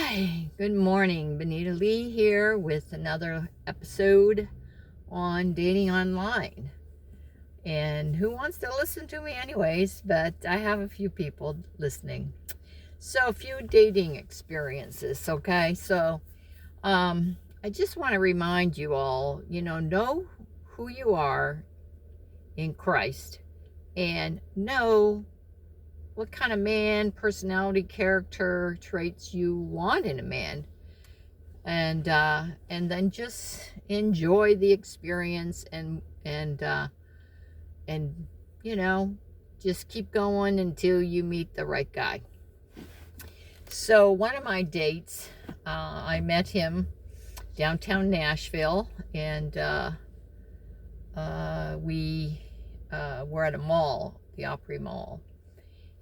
Hi, good morning. Benita Lee here with another episode on dating online. And who wants to listen to me, anyways? But I have a few people listening. So, a few dating experiences, okay? I just want to remind you all, know who you are in Christ and know what kind of man, personality, character traits you want in a man, and then just enjoy the experience and you know just keep going until you meet the right guy. So one of my dates, I met him downtown Nashville, and we were at a mall, the Opry Mall.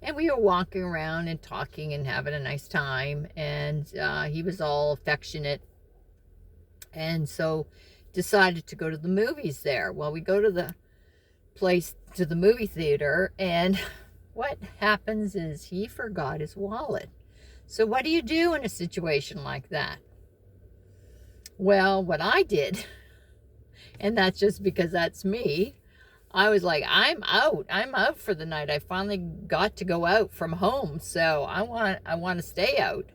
And we were walking around and talking and having a nice time. And he was all affectionate. And so decided to go to the movies there. Well, we go to the movie theater. And what happens is he forgot his wallet. So what do you do in a situation like that? Well, what I did, and that's just because that's me, I was like, I'm out for the night. I finally got to go out from home, so I want to stay out.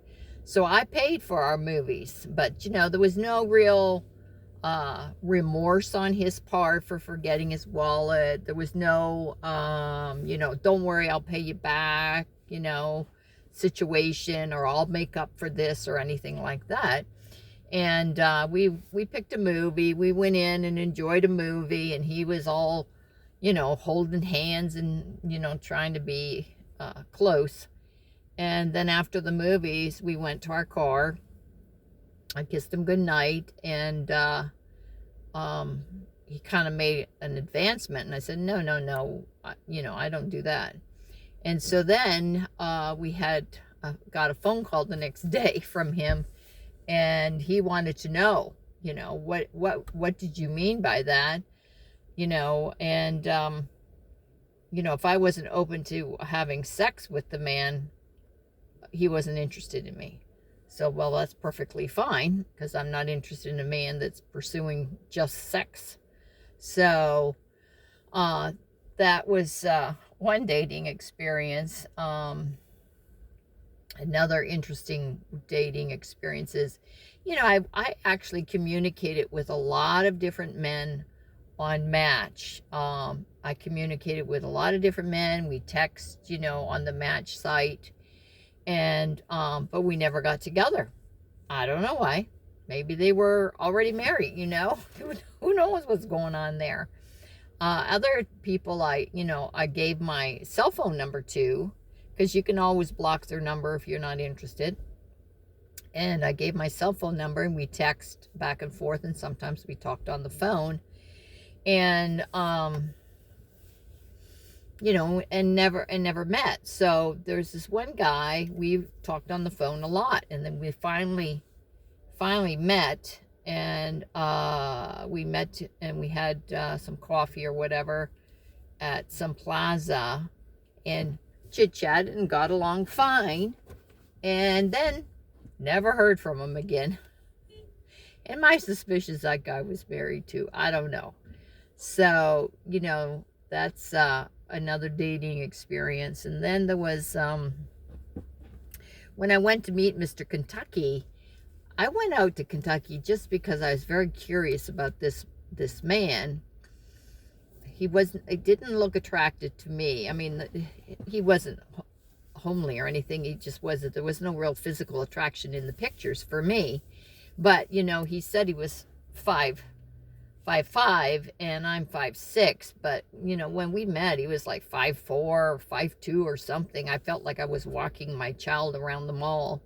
So I paid for our movies, but there was no real remorse on his part for forgetting his wallet. There was no don't worry, I'll pay you back, situation, or I'll make up for this or anything like that. And we picked a movie. We went in and enjoyed a movie, and he was all holding hands and, trying to be close. And then after the movies, we went to our car. I kissed him goodnight, and he kind of made an advancement. And I said, no, I don't do that. And so then we had got a phone call the next day from him, and he wanted to know, what did you mean by that? And if I wasn't open to having sex with the man, he wasn't interested in me. So, well, that's perfectly fine, because I'm not interested in a man that's pursuing just sex. So that was one dating experience. Another interesting dating experience is, I actually communicated with a lot of different men on Match. I communicated with a lot of different men. We text, on the Match site, and but we never got together. I don't know why. Maybe they were already married. Who knows what's going on there. Other people, I gave my cell phone number to, because you can always block their number if you're not interested. And I gave my cell phone number, and we text back and forth, and sometimes we talked on the phone. And and never met. So there's this one guy, we talked on the phone a lot, and then we finally met. And we met, and we had some coffee or whatever at some plaza, and chit chat and got along fine. And then never heard from him again. And my suspicion is that guy was married too. I don't know. So, that's another dating experience. And then there was, when I went to meet Mr. Kentucky, I went out to Kentucky just because I was very curious about this man. He didn't look attractive to me. I mean, he wasn't homely or anything. He just wasn't. There was no real physical attraction in the pictures for me. But, he said he was 5'5", and I'm 5'6". But, when we met, he was like 5'4", or 5'2", or something. I felt like I was walking my child around the mall.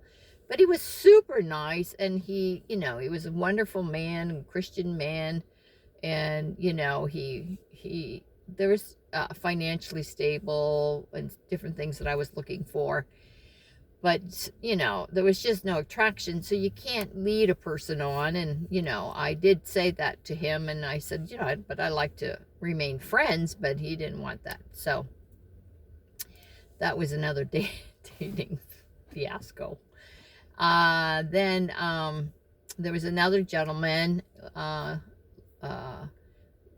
But he was super nice, and he was a wonderful man, a Christian man. And, there was financially stable and different things that I was looking for. But, there was just no attraction, so you can't lead a person on. And, I did say that to him, and I said, but I like to remain friends, but he didn't want that. So that was another dating fiasco. Then there was another gentleman,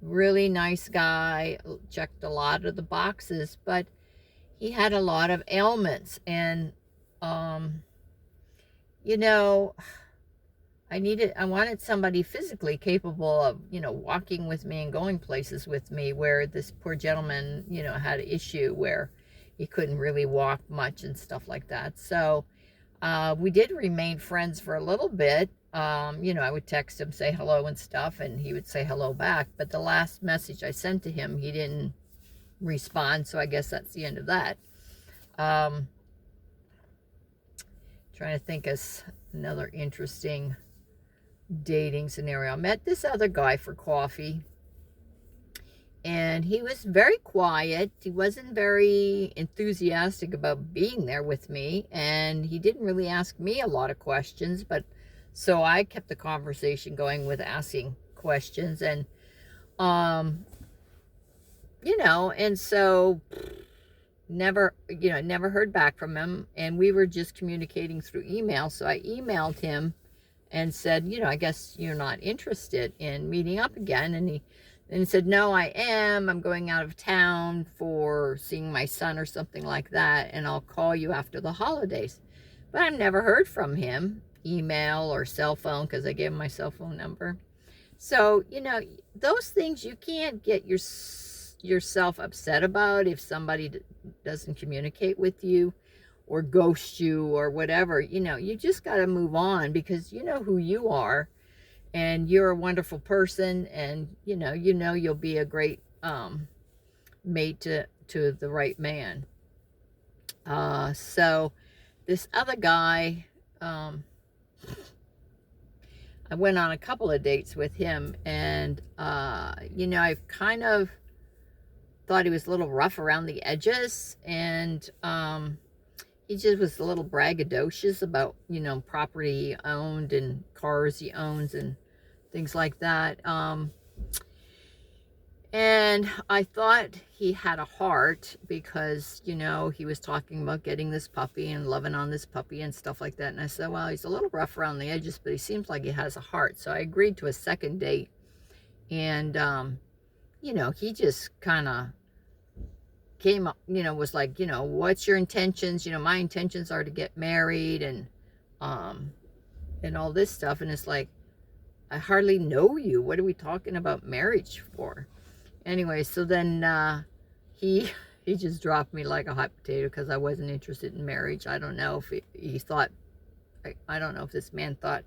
really nice guy, checked a lot of the boxes, but he had a lot of ailments. And, you know, I wanted somebody physically capable of, walking with me and going places with me, where this poor gentleman, had an issue where he couldn't really walk much and stuff like that. So, we did remain friends for a little bit. I would text him, say hello and stuff, and he would say hello back. But the last message I sent to him, he didn't respond. So I guess that's the end of that. Trying to think of another interesting dating scenario. I met this other guy for coffee, and he was very quiet. He wasn't very enthusiastic about being there with me, and he didn't really ask me a lot of questions, but so I kept the conversation going with asking questions. And and so never heard back from him, and we were just communicating through email. So I emailed him and said, I guess you're not interested in meeting up again. And he said, no, I am. I'm going out of town for seeing my son or something like that, and I'll call you after the holidays. But I've never heard from him, email or cell phone, because I gave him my cell phone number. So, those things you can't get yourself upset about if somebody doesn't communicate with you or ghost you or whatever. You just got to move on, because you know who you are, and you're a wonderful person, and you'll be a great mate to the right man. So this other guy, I went on a couple of dates with him, and I've kind of thought he was a little rough around the edges, and he just was a little braggadocious about, property he owned and cars he owns and things like that. And I thought he had a heart, because, he was talking about getting this puppy and loving on this puppy and stuff like that. And I said, well, he's a little rough around the edges, but he seems like he has a heart. So I agreed to a second date. And, he just kind of came up, was like, what's your intentions? My intentions are to get married, and all this stuff. And it's like, I hardly know you. What are we talking about marriage for? Anyway, so then he just dropped me like a hot potato, because I wasn't interested in marriage. I don't know if he thought, I don't know if this man thought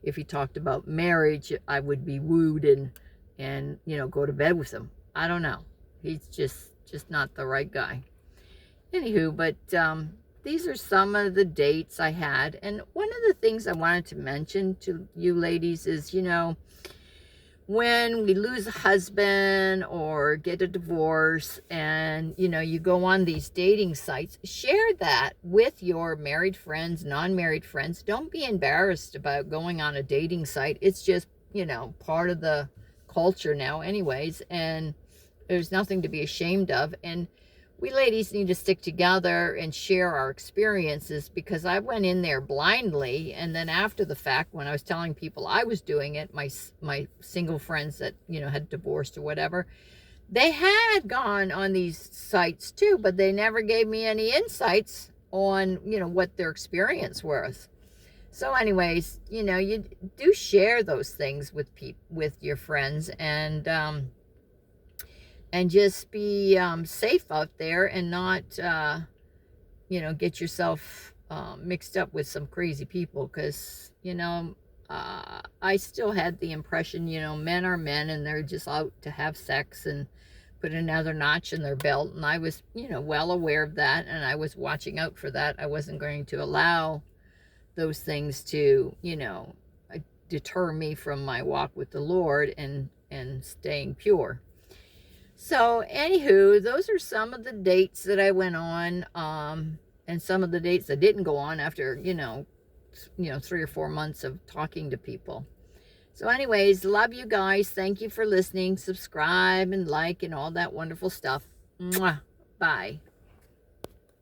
if he talked about marriage, I would be wooed and go to bed with him. I don't know. He's just not the right guy. Anywho, but these are some of the dates I had. And one of the things I wanted to mention to you ladies is, when we lose a husband or get a divorce, and you go on these dating sites, share that with your married friends, non-married friends. Don't be embarrassed about going on a dating site. It's just part of the culture now anyways, and there's nothing to be ashamed of. And we ladies need to stick together and share our experiences, because I went in there blindly, and then after the fact, when I was telling people I was doing it, my single friends that had divorced or whatever, they had gone on these sites too, but they never gave me any insights on what their experience was. So anyways, you do share those things with your friends, and just be safe out there, and not get yourself mixed up with some crazy people, because I still had the impression men are men, and they're just out to have sex and put another notch in their belt. And I was well aware of that, and I was watching out for that. I wasn't going to allow those things to deter me from my walk with the Lord and staying pure. So anywho, those are some of the dates that I went on, and some of the dates I didn't go on after 3 or 4 months of talking to people. So anyways, love you guys. Thank you for listening. Subscribe and like and all that wonderful stuff. Mwah. Bye.